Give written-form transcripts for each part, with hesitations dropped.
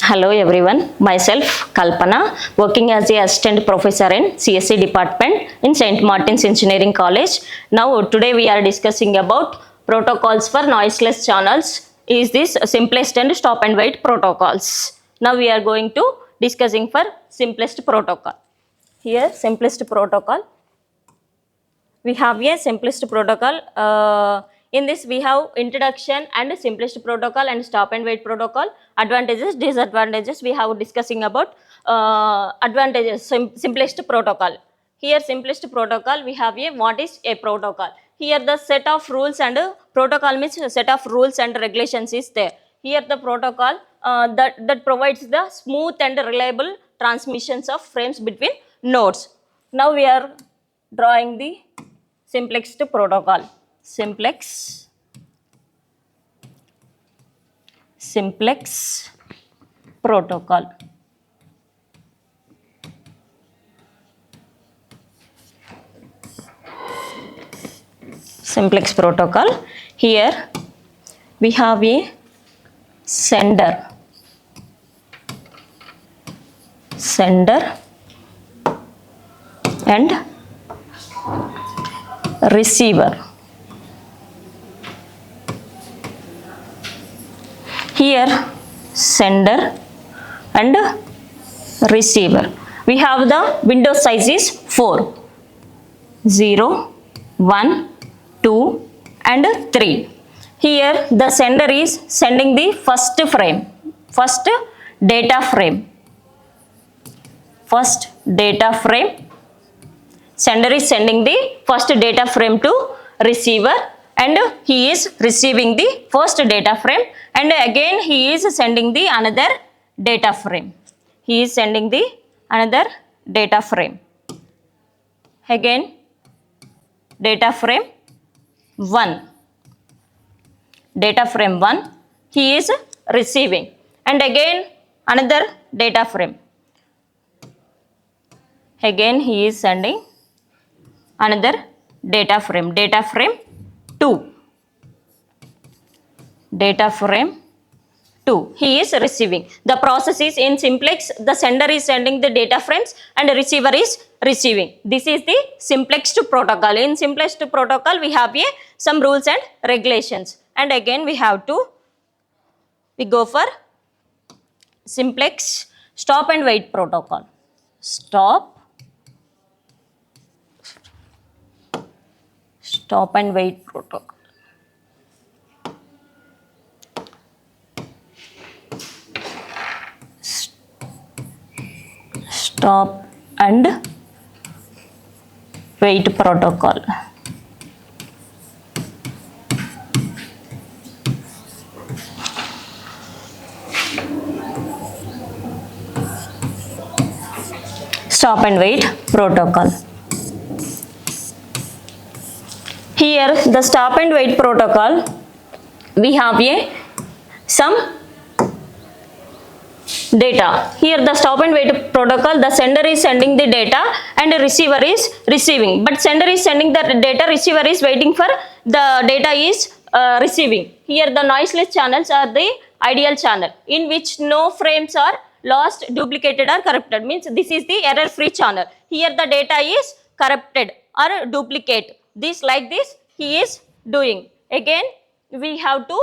Hello everyone, myself Kalpana, working as the assistant professor in CSE department in St. Martin's Engineering College. Now today we are discussing about protocols for noiseless channels. Is this simplest and stop and wait protocols? Now we are going to discussing for simplest protocol. Here simplest protocol. We have a simplest protocol. In this we have introduction and simplest protocol and stop and wait protocol. Advantages, disadvantages, we have discussing about advantages. Simplest protocol. Here simplest protocol, we have a what is a protocol. Here the set of rules and protocol means set of rules and regulations is there. Here the protocol that provides the smooth and reliable transmissions of frames between nodes. Now we are drawing the simplex protocol. Simplex protocol. Simplex protocol. Here we have a sender and receiver. Here sender and receiver. We have the window size is 4, 0, 1, 2 and 3. Here the sender is sending the first data frame. Sender is sending the first data frame to receiver and he is receiving the first data frame, and again he is sending the another data frame. Again data frame 1 he is receiving, and again another data frame. Again he is sending another data frame 2 he is receiving. The process is in simplex. The sender is sending the data frames and the receiver is receiving. This is the simplest protocol. In simplest protocol we have some rules and regulations, and again we go for simplex stop and wait protocol. Stop and wait protocol. Stop and wait protocol. Stop and wait protocol. Here the stop and wait protocol, we have some data. Here the stop and wait protocol, the sender is sending the data and the receiver is receiving, but sender is sending the data, receiver is waiting for the data is receiving. Here the noiseless channels are the ideal channel in which no frames are lost, duplicated or corrupted, means this is the error free channel. Here the data is corrupted or duplicate. This like this he is doing. Again we have to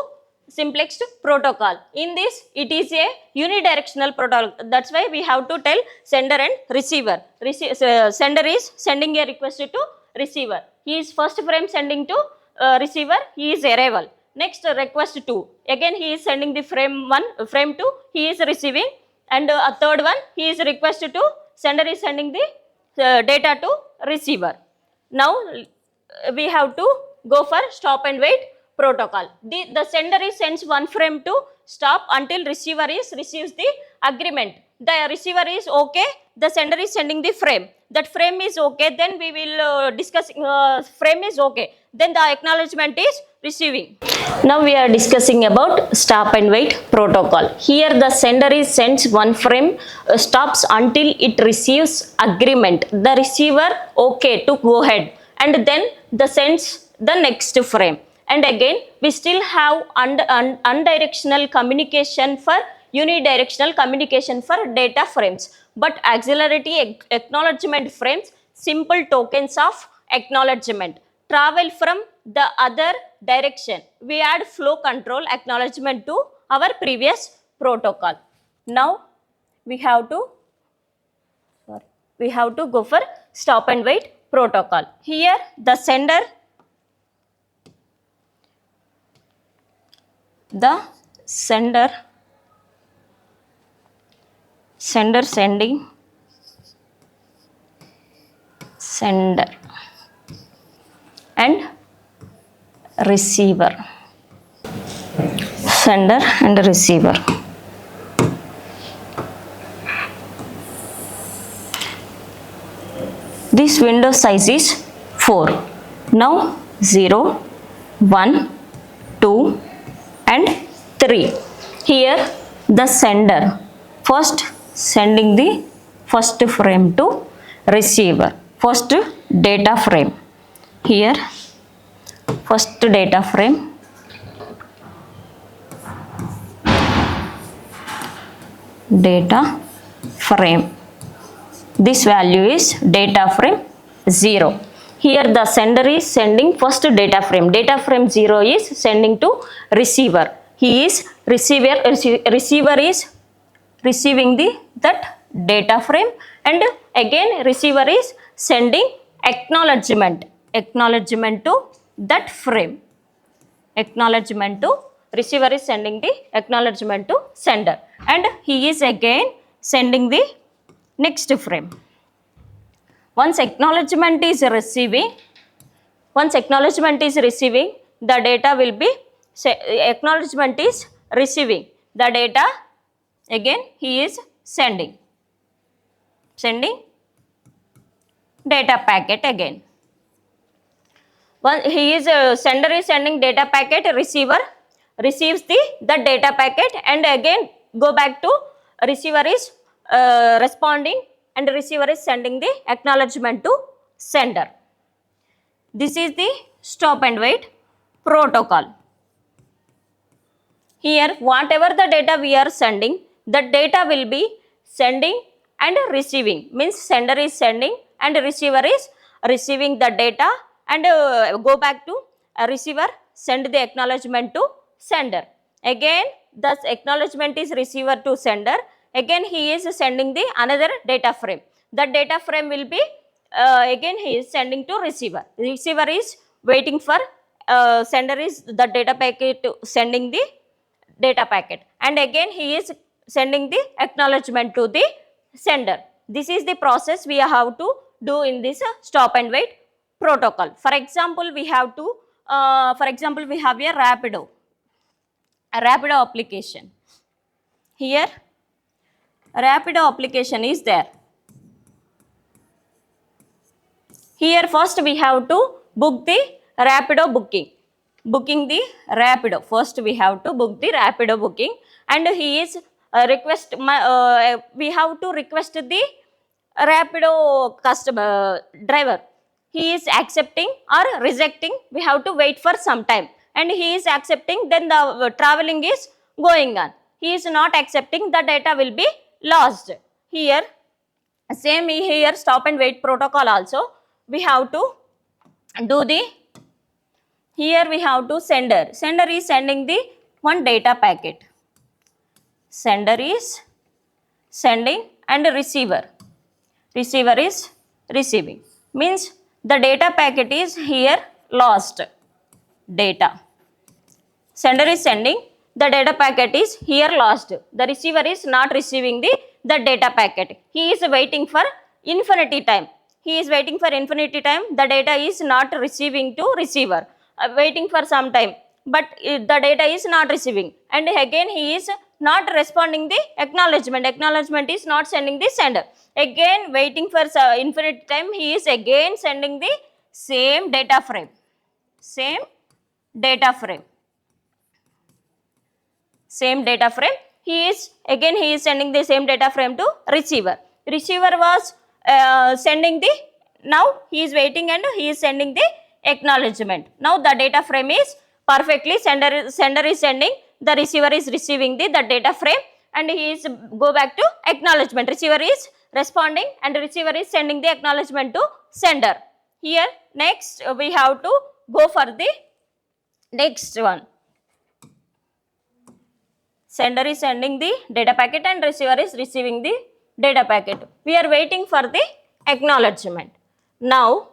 simplex protocol. In this it is a unidirectional protocol. That's why we have to tell sender and receiver. Sender is sending a request to receiver. He is first frame sending to receiver. He is arrival. Next request 2. Again he is sending the frame 1, frame 2. He is receiving, and a third one he is request to sender is sending the data to receiver. Now we have to go for stop and wait protocol. The sender is sends one frame to stop until receiver receives the agreement. The receiver is okay, the sender is sending the frame. That frame is okay, then we will discuss frame is okay. Then the acknowledgement is receiving. Now we are discussing about stop and wait protocol. Here the sender is sends one frame, stops until it receives agreement. The receiver okay to go ahead, and then the sends the next frame. And again we still have unidirectional communication for unidirectional communication for data frames. But auxiliary acknowledgement frames, simple tokens of acknowledgement, travel from the other direction. We add flow control acknowledgement to our previous protocol. Now we have to go for stop and wait protocol. Here the sender sending sender and receiver, sender and receiver. This window size is 4. Now 0, 1, 2 and 3. Here the sender first sending the first frame to receiver, first data frame. Here first data frame, this value is data frame 0. Here the sender is sending first data frame 0 is sending to receiver. Receiver is receiving that data frame, and again receiver is sending acknowledgement to that frame. Receiver is sending the acknowledgement to sender, and he is again sending the next frame. Once acknowledgement is receiving, the data will be, acknowledgement is receiving the data, again he is sending data packet again. Sender is sending data packet, receiver receives the data packet, and again go back to receiver is responding, and receiver is sending the acknowledgement to sender. This is the stop and wait protocol. Here whatever the data we are sending, the data will be sending and receiving, means sender is sending and receiver is receiving the data, and go back to receiver, send the acknowledgement to sender. Again the acknowledgement is receiver to sender, again he is sending the another data frame. The data frame will be again he is sending to receiver. Receiver is waiting for sender is the data packet sending the data packet, and again he is sending the acknowledgement to the sender. This is the process we have to do in this stop and wait protocol. For example, we have a Rapido application. Here Rapido application is there. Here first we have to book the Rapido booking the Rapido. First we have to book the Rapido booking, and he is we have to request the Rapido customer driver. He is accepting or rejecting, we have to wait for some time, and he is accepting, then the traveling is going on. He is not accepting, the data will be lost. Here same here stop and wait protocol also we have to do the, here we have to sender is sending the one data packet, sender is sending, and receiver is receiving, means the data packet is here lost data. Sender is sending, the data packet is here lost, the receiver is not receiving the data packet. He is waiting for infinity time, the data is not receiving to receiver, waiting for some time, but the data is not receiving, and again he is not responding the acknowledgement is not sending the sender, again waiting for infinite time, he is again sending the same data frame, he is sending the same data frame to receiver was sending the, now he is waiting and he is sending the acknowledgement. Now the data frame is perfectly, sender is sending, the receiver is receiving the data frame and he is go back to acknowledgement. Receiver is responding and receiver is sending the acknowledgement to sender. Here next we have to go for the next one. Sender is sending the data packet and receiver is receiving the data packet. We are waiting for the acknowledgement. Now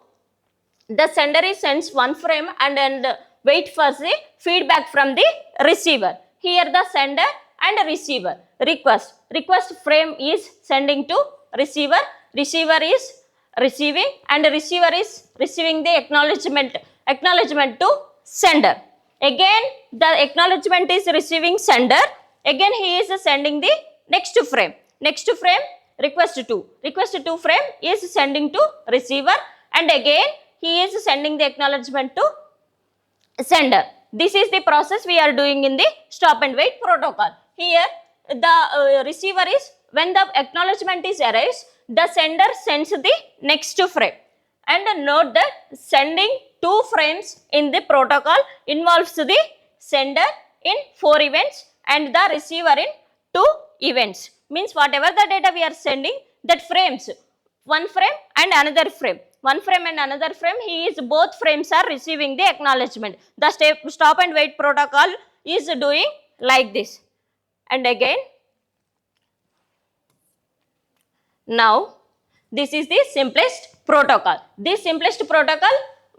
the sender is sends one frame and wait for the feedback from the receiver. Here the sender and receiver request frame is sending to receiver, receiver is receiving and receiver is receiving the acknowledgement to sender. Again the acknowledgement is receiving sender, again he is sending the next frame request 2 frame is sending to receiver and again he is sending the acknowledgement to sender. This is the process we are doing in the stop and wait protocol. Here the receiver is, when the acknowledgement is arrives, the sender sends the next frame. And note that sending 2 frames in the protocol involves the sender in 4 events and the receiver in 2 events. Means whatever the data we are sending, that frames, one frame and another frame. One frame and another frame, both frames are receiving the acknowledgement. The stop and wait protocol is doing like this. And again, now this is the simplest protocol. This simplest protocol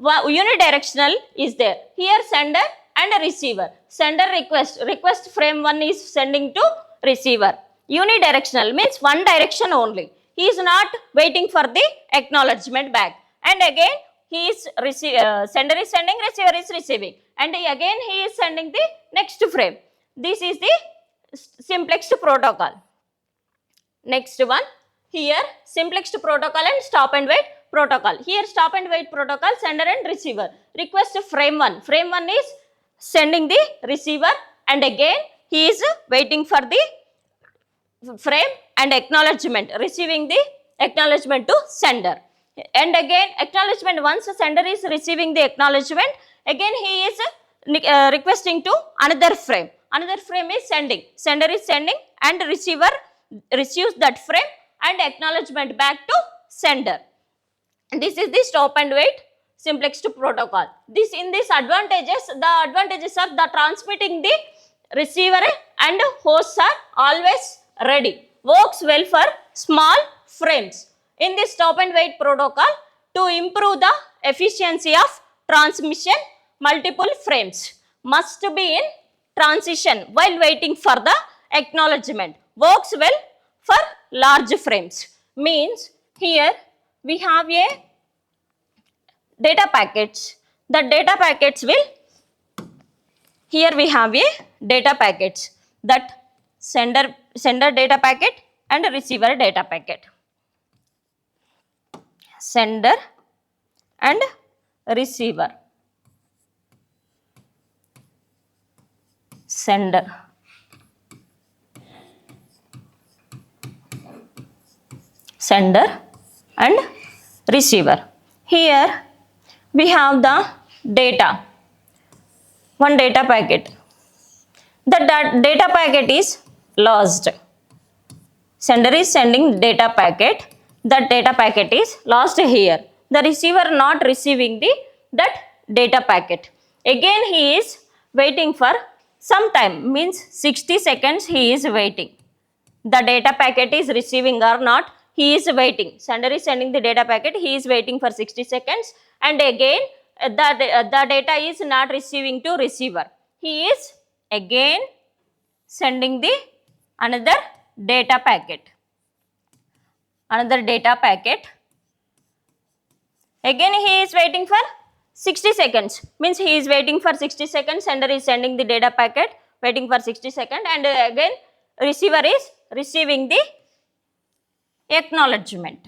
unidirectional is there. Here sender and receiver. Sender request frame 1 is sending to receiver. Unidirectional means one direction only. He is not waiting for the acknowledgement back. And again he is sender is sending, receiver is receiving. And again he is sending the next frame. This is the simplest protocol. Next one. Here simplest protocol and stop and wait protocol. Here stop and wait protocol, sender and receiver. Request frame 1. Frame 1 is sending the receiver and again he is waiting for the frame and acknowledgement, receiving the acknowledgement to sender. And again acknowledgement, once sender is receiving the acknowledgement, again he is requesting to another frame. Another frame is sending. Sender is sending and receiver receives that frame and acknowledgement back to sender. This is the stop and wait simplest protocol. In this advantages, the advantages are the transmitting the receiver and hosts are always ready. Works well for small frames. In this stop and wait protocol, to improve the efficiency of transmission, multiple frames must be in transition while waiting for the acknowledgement. Works well for large frames. Means here we have a data packets. The data packets will, here we have a data packets, that sender data packet and receiver data packet. Sender and receiver. Sender. Sender and receiver. Here we have the data, one data packet. The data packet is lost. Sender is sending data packet. That data packet is lost here. The receiver not receiving that data packet. Again he is waiting for some time, means 60 seconds he is waiting. The data packet is receiving or not, he is waiting. Sender is sending the data packet, he is waiting for 60 seconds and again the data is not receiving to receiver. He is again sending the another data packet. Another data packet. Again he is waiting for 60 seconds. Means he is waiting for 60 seconds. Sender is sending the data packet, waiting for 60 seconds and again receiver is receiving the acknowledgement.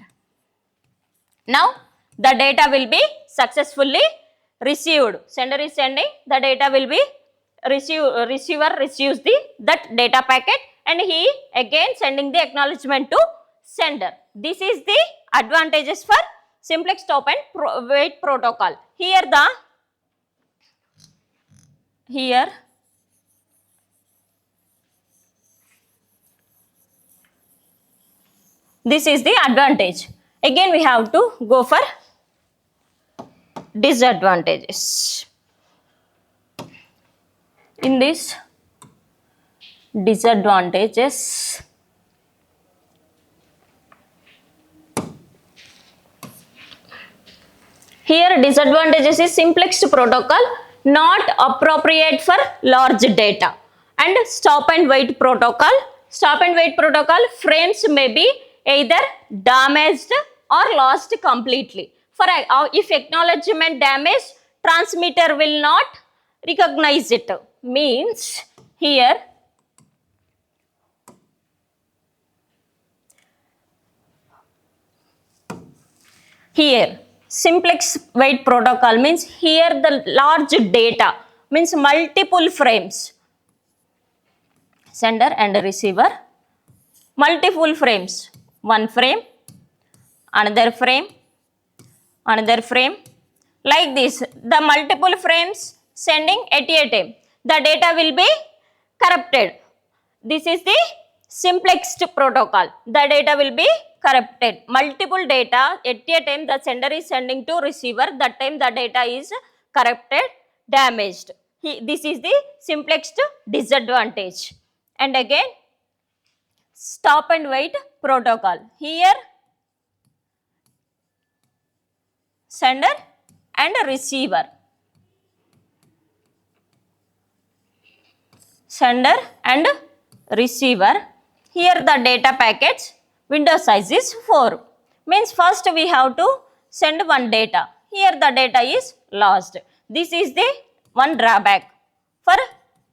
Now the data will be successfully received. Sender is sending, the data will be receiver receives that data packet and he again sending the acknowledgement to sender. This is the advantages for simplex stop and wait protocol. Here This is the advantage. Again we have to go for disadvantages. In this disadvantages, here disadvantages is simplex protocol not appropriate for large data, and stop and wait protocol. Stop and wait protocol, frames may be either damaged or lost completely. For if acknowledgement damaged, transmitter will not recognize it. Means here simplex wait protocol means here the large data means multiple frames, sender and receiver, multiple frames, one frame, another frame, like this. The multiple frames sending at a time, the data will be corrupted. This is the simplex protocol. The data will be corrupted. Multiple data at a time the sender is sending to receiver, that time the data is corrupted, damaged. This is the simplex disadvantage. And again stop and wait protocol. Here sender and receiver. Sender and receiver. Here the data packets window size is 4. Means first we have to send one data. Here the data is lost. This is the one drawback for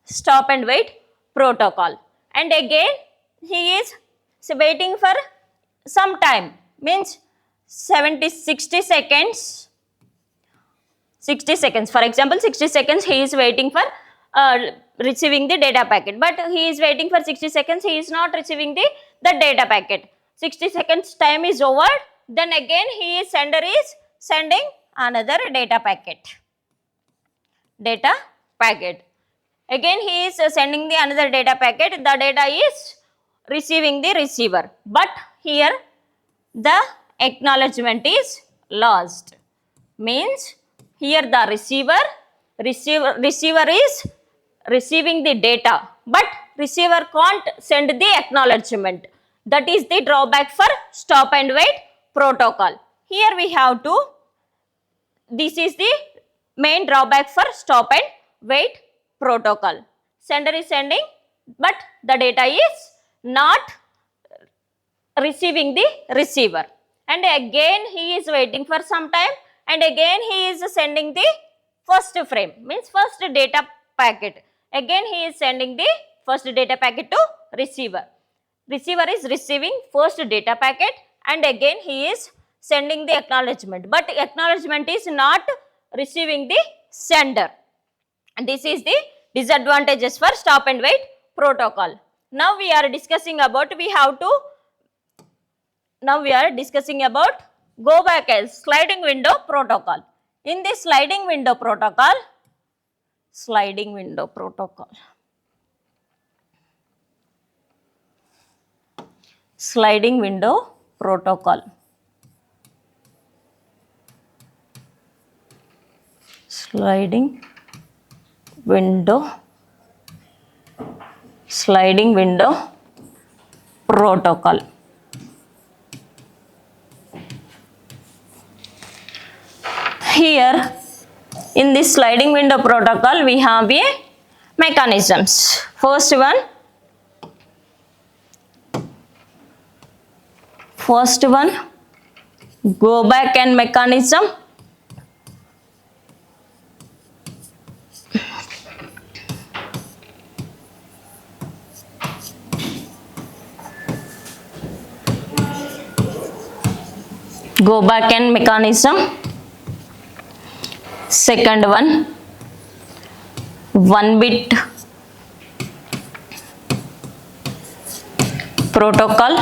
stop and wait protocol. And again he is waiting for some time, means 60 seconds. For example, 60 seconds he is waiting for receiving the data packet, but he is waiting for 60 seconds, he is not receiving the data packet. 60 seconds time is over, then again sender is sending another data packet. Again he is sending the another data packet, the data is receiving the receiver, but here the acknowledgement is lost. Means here the receiver is receiving the data, but receiver can't send the acknowledgement. That is the drawback for stop and wait protocol. Here we have to, this is the main drawback for stop and wait protocol. Sender is sending, but the data is not receiving the receiver. And again he is waiting for some time, and again he is sending the first frame, means first data packet. Again he is sending the first data packet to receiver. Receiver is receiving first data packet, and again he is sending the acknowledgement, but acknowledgement is not receiving the sender. And this is the disadvantages for stop and wait protocol. Now we are discussing about go back as sliding window protocol. In this sliding window protocol, Here in this sliding window protocol we have a mechanisms. First one go back and mechanism. Go back and mechanism. Second one bit protocol.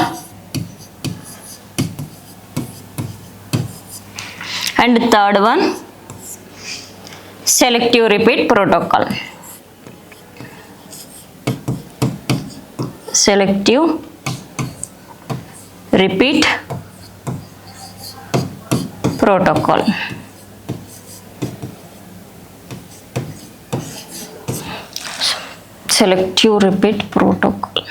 And third one selective repeat protocol. repeat protocol. Selective repeat protocol.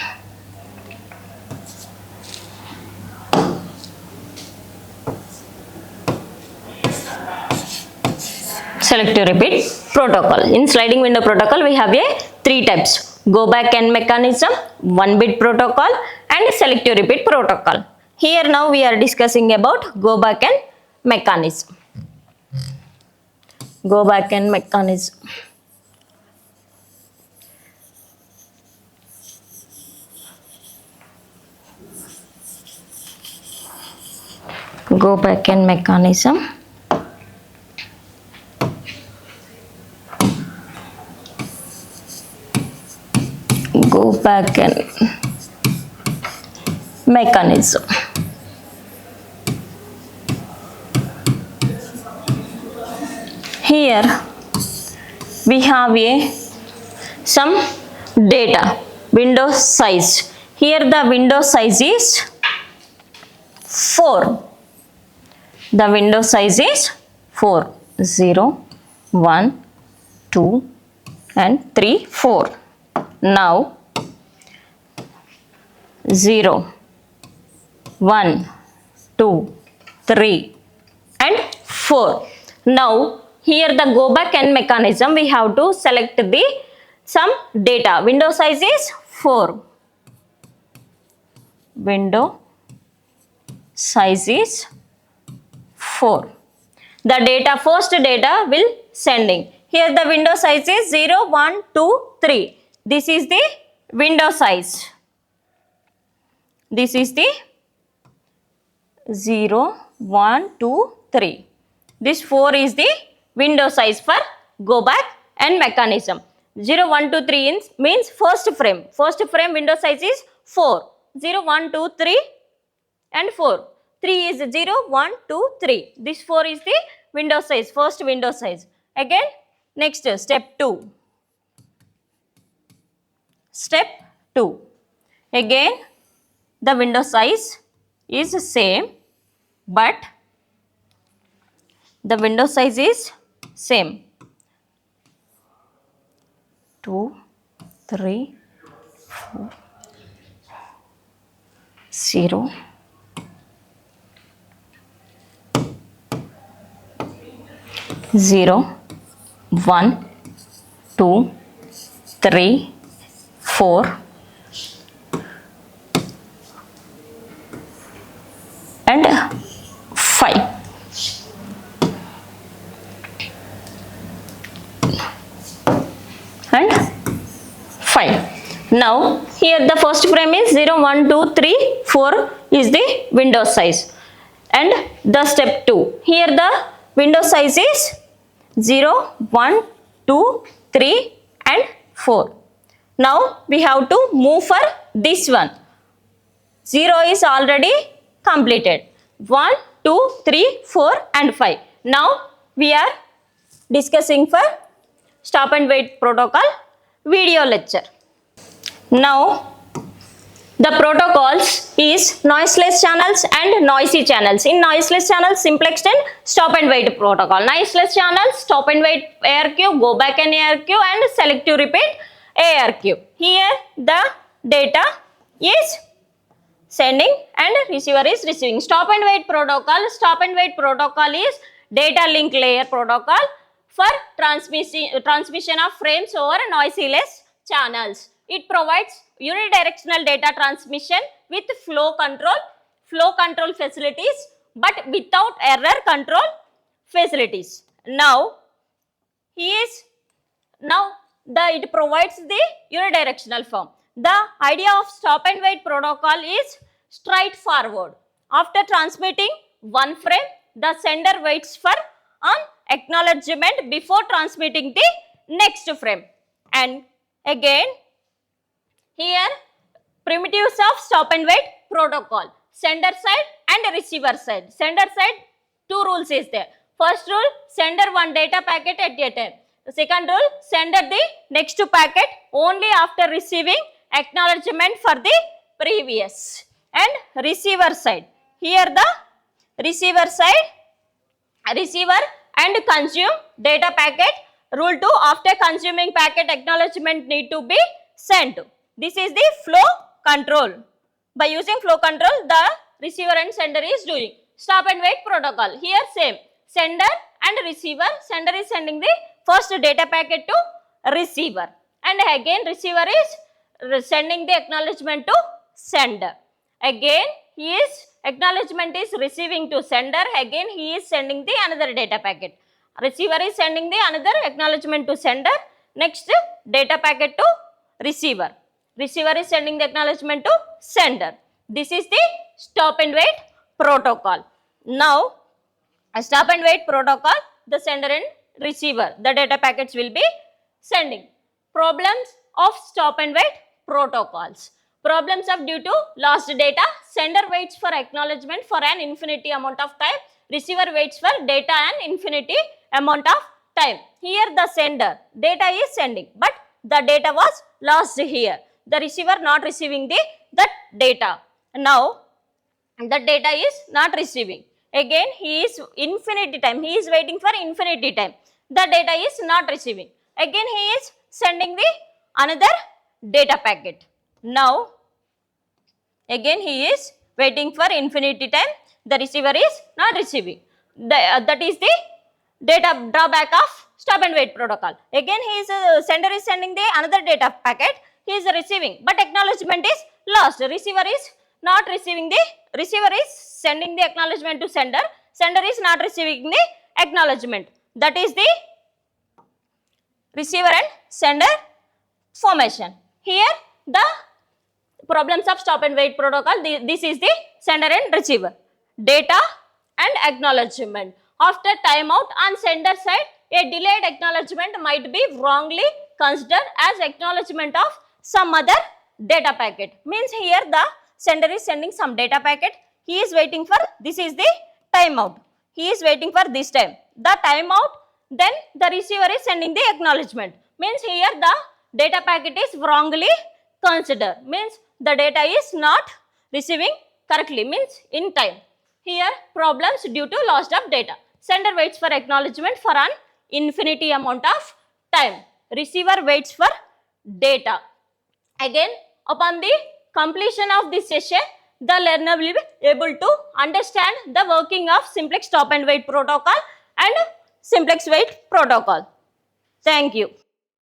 Selective repeat protocol. In sliding window protocol, we have a three types: go back n mechanism, one bit protocol, and selective repeat protocol. Here now we are discussing about go back n mechanism. Go back n mechanism. Go back n mechanism. Go back n mechanism. Here we have some data, window size. Here the window size is 4. The window size is 4. 0, 1, 2 and 3, 4. Now 0, 1, 2, 3 and 4. Now here the go back n mechanism, we have to select the some data. Window size is 4. Window size is 4. The data, first data will sending. Here the window size is 0, 1, 2, 3. This is the window size. This is the 0, 1, 2, 3. This 4 is the window size for go back n mechanism. 0, 1, 2, 3 means first frame. First frame window size is 4. 0, 1, 2, 3 and 4. 3 is 0, 1, 2, 3. This 4 is the window size, first window size. Again, next step 2. Step 2. Again, the window size is same, but the window size is same. 2, 3, 4, 0, 0, 1, 2, 3, 4 and 5. And 5. Now here the first frame is 0, 1, 2, 3, 4 is the window size. And the step 2. Here the window size is 0, 1, 2, 3 and 4. Now we have to move for this one. 0 is already completed. 1, 2, 3, 4 and 5. Now we are discussing for stop and wait protocol video lecture. Now the protocols is noiseless channels and noisy channels. In noiseless channels, simplex and stop and wait protocol. Noiseless channels, stop and wait ARQ, go back and ARQ and selective repeat ARQ. Here the data is sending and receiver is receiving. Stop and wait protocol. Stop and wait protocol is data link layer protocol for transmission of frames over noiseless channels. It provides unidirectional data transmission with flow control facilities, but without error control facilities. Now it provides the unidirectional form. The idea of stop and wait protocol is straightforward. After transmitting one frame, the sender waits for an acknowledgement before transmitting the next frame. And again, here primitives of stop and wait protocol, sender side and receiver side. Sender side, two rules is there. First rule, sender one data packet at a time. The second rule, sender the next packet only after receiving acknowledgement for the previous. and receiver side. Here the receiver side, receiver and consume data packet. Rule 2, after consuming packet, acknowledgement need to be sent. This is the flow control. By using flow control, the receiver and sender is doing. Stop and wait protocol. Here same, sender and receiver. Sender is sending the first data packet to receiver, and again receiver is sending the acknowledgement to sender. Again his acknowledgement is receiving to sender. Again he is sending the another data packet. Receiver is sending the another acknowledgement to sender. Next data packet to receiver. Receiver is sending the acknowledgement to sender. This is the stop and wait protocol. Now, a stop and wait protocol, the sender and receiver, the data packets will be sending. Problems of stop and wait protocols. Problems of due to lost data, sender waits for acknowledgement for an infinity amount of time, receiver waits for data an infinity amount of time. Here the sender, data is sending, but the data was lost here. The receiver not receiving that data. Now, the data is not receiving. Again, he is infinity time. He is waiting for infinity time. The data is not receiving. Again, he is sending the another data packet. Now, again he is waiting for infinity time. The receiver is not receiving. That is the data drawback of stop and wait protocol. Again, he is sender is sending the another data packet. He is receiving, but acknowledgement is lost. Receiver is not receiving the, receiver is sending the acknowledgement to sender. Sender is not receiving the acknowledgement. That is the receiver and sender formation. Here the problems of stop and wait protocol. This is the sender and receiver. Data and acknowledgement. After timeout on sender side, a delayed acknowledgement might be wrongly considered as acknowledgement of some other data packet. Means here the sender is sending some data packet. He is waiting for, this is the timeout. He is waiting for this time. The timeout, then the receiver is sending the acknowledgement. Means here the data packet is wrongly considered. Means the data is not receiving correctly. Means in time. Here problems due to loss of data. Sender waits for acknowledgement for an infinity amount of time. Receiver waits for data. Again, upon the completion of this session, the learner will be able to understand the working of simplex stop and wait protocol and simplex wait protocol. Thank you.